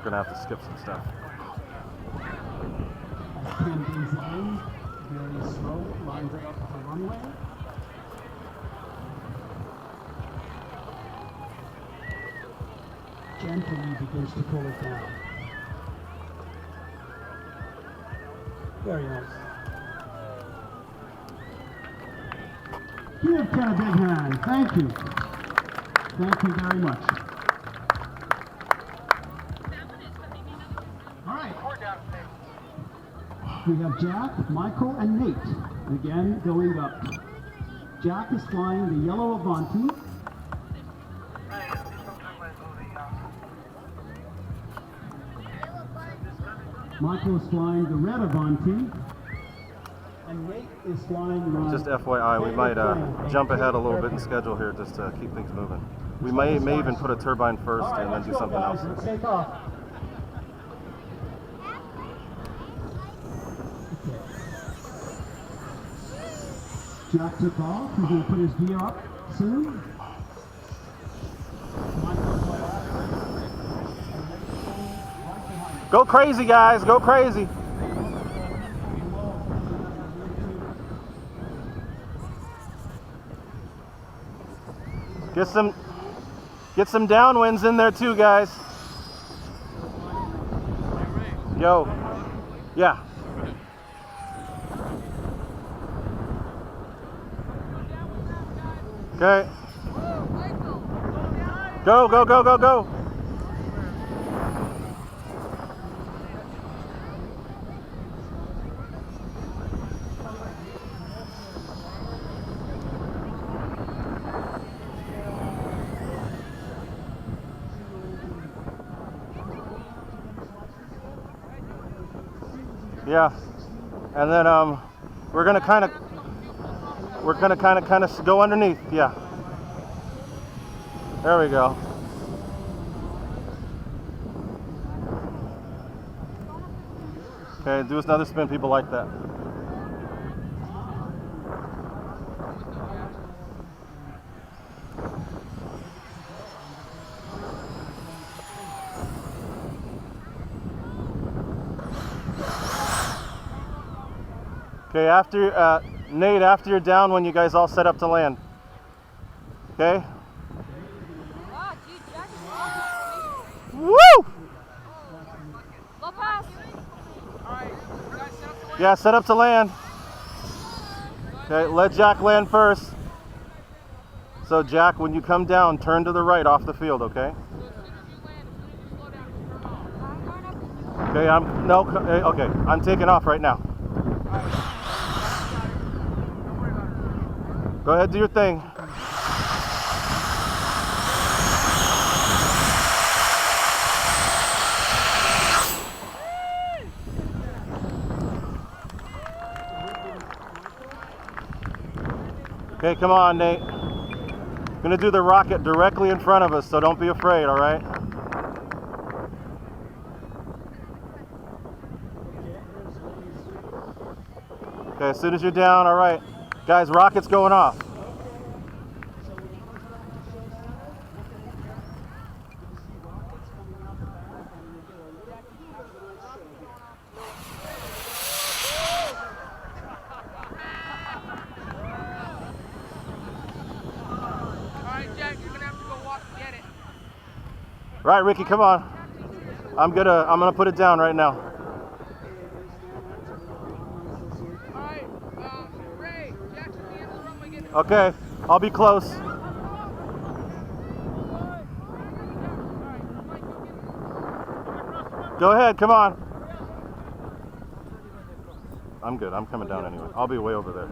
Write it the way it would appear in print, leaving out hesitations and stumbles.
Gonna have to skip some stuff. 10 days in, very slow, lines up the runway. Gently begins to pull it down. Very nice. Give Ken a big hand. Thank you. Thank you very much. All right. We have Jack, Michael, and Nate. Again, going up. Jack is flying the yellow Avanti. Michael is flying the red Avanti. And Nate is flying Just FYI, we might jump ahead a little bit in schedule here just to keep things moving. We may even put a turbine first and then do something else. Let's take off. Okay. Jack took off. He's going to put his gear up soon. Go crazy, guys. Go crazy. Get some downwinds in there too, guys. Yo. Yeah. Okay. Go, go, go, go, go. Yeah, and then we're gonna kind of go underneath. Yeah, there we go. Okay, do another spin. People like that. Okay, after Nate, after you're down, when you guys all set up to land. Okay. Woo! Yeah, set up to land. Okay, let Jack land first. So Jack, when you come down, turn to the right off the field, okay? Okay, I'm taking off right now. Go ahead, do your thing. Okay, come on, Nate. I'm gonna do the rocket directly in front of us, so don't be afraid, all right? Okay, as soon as you're down, all right. Guys, rocket's going off. Right, Ricky, come on. I'm gonna put it down right now. Okay, I'll be close. Go ahead, come on. I'm good, I'm coming down anyway. I'll be way over there.